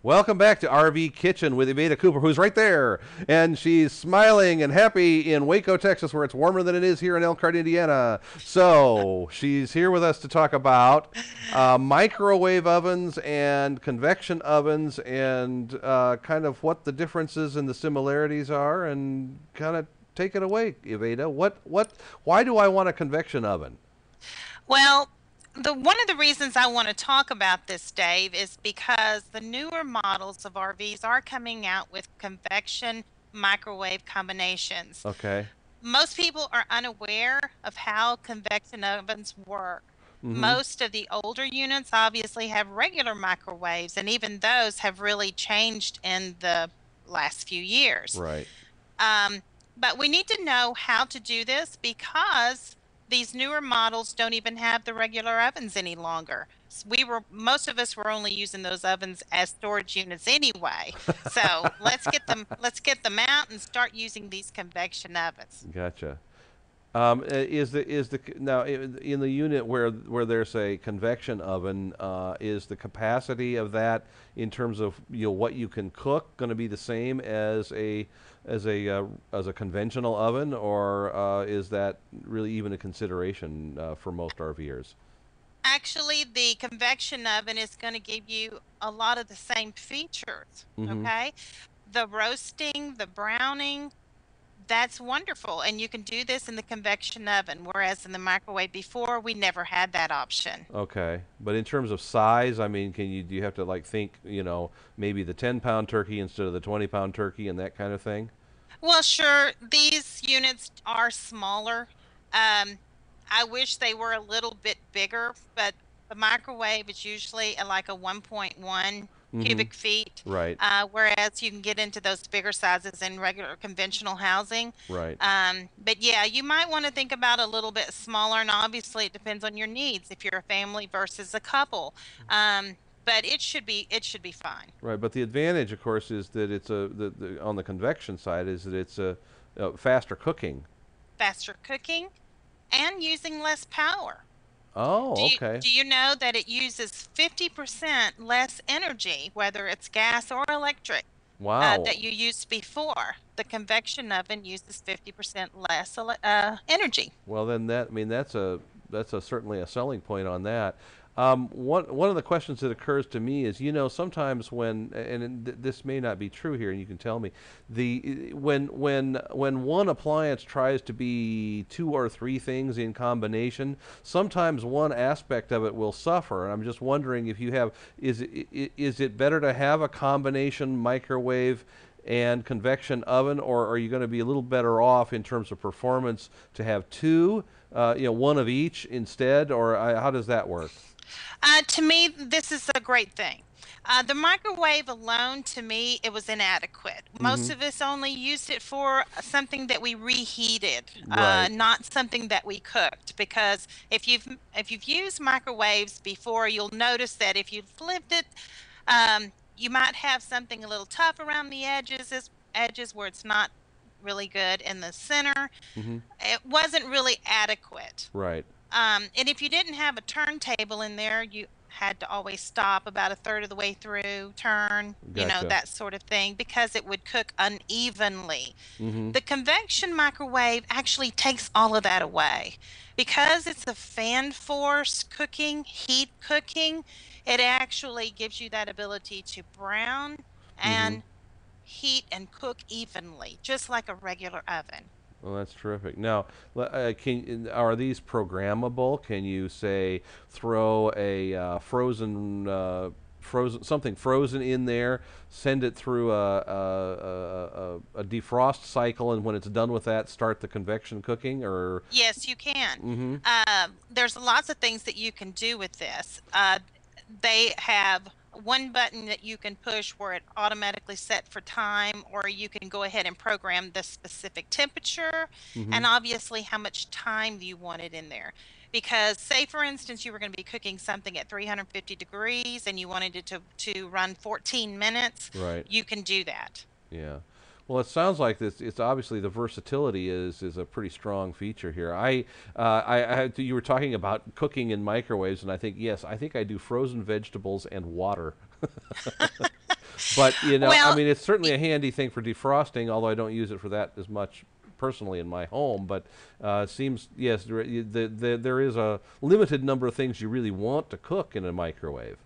Welcome back to RV Kitchen with Evita Cooper, who's right there. And she's smiling and happy in Waco, Texas, where it's warmer than it is here in Elkhart, Indiana. So she's here with us to talk about microwave ovens and convection ovens and kind of what the differences and the similarities are, and kind of take it away, Evita. Why do I want a convection oven? Well, one of the reasons I want to talk about this, Dave, is because the newer models of RVs are coming out with convection microwave combinations. Okay. Most people are unaware of how convection ovens work. Mm-hmm. Most of the older units obviously have regular microwaves, and even those have really changed in the last few years. Right. But we need to know how to do this because these newer models don't even have the regular ovens any longer. Most of us were only using those ovens as storage units anyway. So let's get them out and start using these convection ovens. Gotcha. Now in the unit where there's a convection oven, is the capacity of that in terms of what you can cook going to be the same as a conventional oven, or is that really even a consideration for most RVers? Actually, the convection oven is going to give you a lot of the same features. Mm-hmm. Okay, the roasting, the browning, that's wonderful, and you can do this in the convection oven, whereas in the microwave before, we never had that option. Okay, but in terms of size, I mean, do you have to like think, maybe the 10-pound turkey instead of the 20-pound turkey and that kind of thing? Well, sure, these units are smaller. I wish they were a little bit bigger, but the microwave is usually like a 1.1 Mm-hmm. cubic feet, Right. whereas you can get into those bigger sizes in regular conventional housing. Right. But yeah, you might want to think about a little bit smaller, and obviously it depends on your needs if you're a family versus a couple. But it should be fine. Right, but the advantage, of course, is that it's on the convection side is that it's a faster cooking. Faster cooking and using less power. Oh, Do you, okay. do you know that it uses 50% less energy, whether it's gas or electric, Wow. that you used before? The convection oven uses 50% less energy. Well, then I mean, that's certainly a selling point on that. One of the questions that occurs to me is, sometimes this may not be true here, and you can tell me, when one appliance tries to be two or three things in combination, sometimes one aspect of it will suffer. And I'm just wondering if is it better to have a combination microwave and convection oven, or are you going to be a little better off in terms of performance to have two, one of each instead, or how does that work? To me, this is a great thing. The microwave alone, to me, it was inadequate. Mm-hmm. Most of us only used it for something that we reheated, Right. not something that we cooked. Because if you've used microwaves before, you'll notice that if you flipped it, you might have something a little tough around the edges where it's not really good in the center. Mm-hmm. It wasn't really adequate. Right. And if you didn't have a turntable in there, you had to always stop about a third of the way through, turn, Gotcha. that sort of thing, because it would cook unevenly. Mm-hmm. The convection microwave actually takes all of that away. Because it's a fan force cooking, heat cooking, it actually gives you that ability to brown Mm-hmm. and heat and cook evenly, just like a regular oven. Well, that's terrific. Now, are these programmable? Can you say throw a frozen something frozen in there, send it through a defrost cycle, and when it's done with that, start the convection cooking? Or Yes, you can. mm-hmm. There's lots of things that you can do with this. They have one button that you can push where it automatically set for time, or you can go ahead and program the specific temperature Mm-hmm. and obviously how much time you want it in there. Because say for instance you were going to be cooking something at 350 degrees and you wanted it to run 14 minutes, Right. you can do that. Yeah. Well, it sounds like this. It's obviously the versatility is a pretty strong feature here. You were talking about cooking in microwaves, and I think yes, I think I do frozen vegetables and water. But, Well, I mean, it's certainly a handy thing for defrosting, although I don't use it for that as much personally in my home. But seems, yes, there is a limited number of things you really want to cook in a microwave.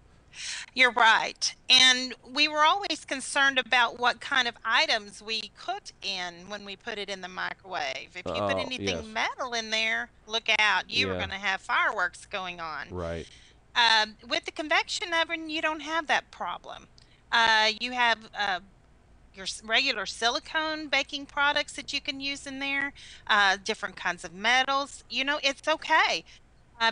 you're right. And we were always concerned about what kind of items we cooked in when we put it in the microwave. If you put Oh, yes. anything metal in there, look out. You were Yeah. going to have fireworks going on. Right. With the convection oven, you don't have that problem. You have your regular silicone baking products that you can use in there, different kinds of metals. It's okay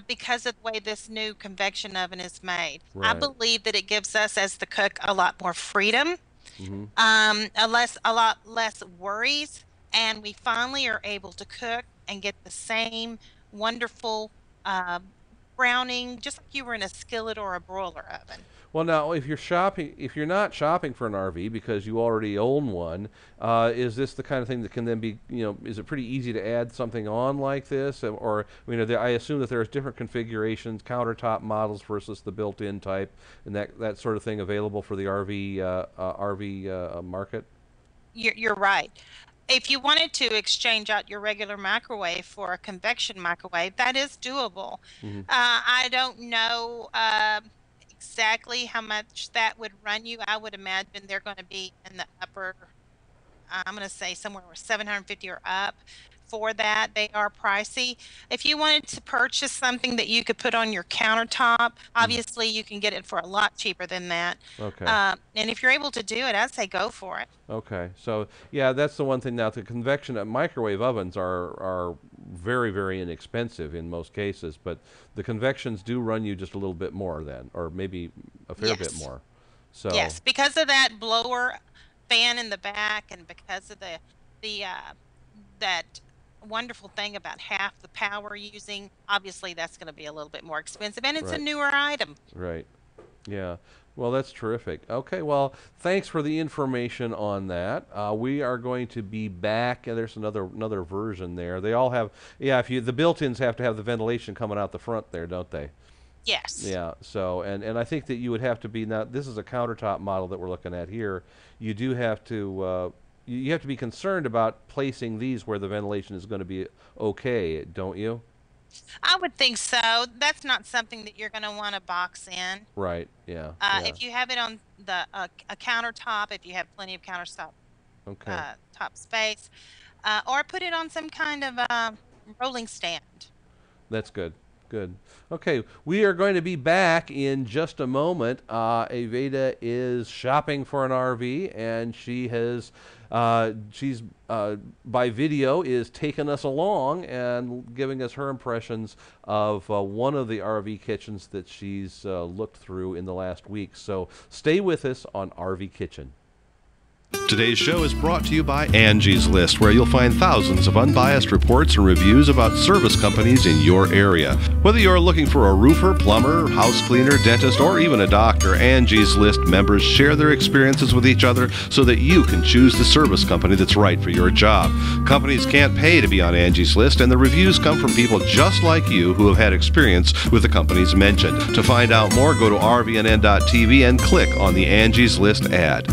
because of the way this new convection oven is made. I Right. believe that it gives us, as the cook, a lot more freedom, Hmm. a lot less worries, and we finally are able to cook and get the same wonderful uh, browning, just like you were in a skillet or a broiler oven. Well, now, if you're not shopping for an RV because you already own one, is this the kind of thing that can then be, is it pretty easy to add something on like this? Or, I assume that there's different configurations, countertop models versus the built-in type, and that sort of thing available for the RV market? You're right. If you wanted to exchange out your regular microwave for a convection microwave, that is doable. Hmm. I don't know exactly how much that would run you. I would imagine they're going to be in the upper, I'm going to say somewhere 750 or up for that. They are pricey. If you wanted to purchase something that you could put on your countertop, obviously you can get it for a lot cheaper than that. Okay. And if you're able to do it, I'd say go for it. Okay, so yeah, that's the one thing. Now, the convection microwave ovens are very, very inexpensive in most cases, but the convections do run you just a little bit more then, or maybe a fair bit Yes. more. So Yes, because of that blower fan in the back, and because of the that wonderful thing about half the power using, obviously that's going to be a little bit more expensive, and it's a right, newer item. right, yeah. Well, that's terrific. Okay, well, thanks for the information on that. We are going to be back. There's another version there. They all have, yeah. If the built-ins have to have the ventilation coming out the front there, don't they? Yes. Yeah, so and I think that you would have to be, now this is a countertop model that we're looking at here. You do have to you have to be concerned about placing these where the ventilation is going to be okay, don't you? I would think so. That's not something that you're going to want to box in. Right. Yeah. Yeah. If you have it on the a countertop, if you have plenty of countertop Okay. top space, or put it on some kind of rolling stand. That's good. Good. Okay, we are going to be back in just a moment. Aveda is shopping for an RV, and she's by video is taking us along and giving us her impressions of one of the RV kitchens that she's looked through in the last week. So stay with us on RV Kitchen. Today's show is brought to you by Angie's List, where you'll find thousands of unbiased reports and reviews about service companies in your area. Whether you're looking for a roofer, plumber, house cleaner, dentist, or even a doctor, Angie's List members share their experiences with each other so that you can choose the service company that's right for your job. Companies can't pay to be on Angie's List, and the reviews come from people just like you who have had experience with the companies mentioned. To find out more, go to rvnn.tv and click on the Angie's List ad.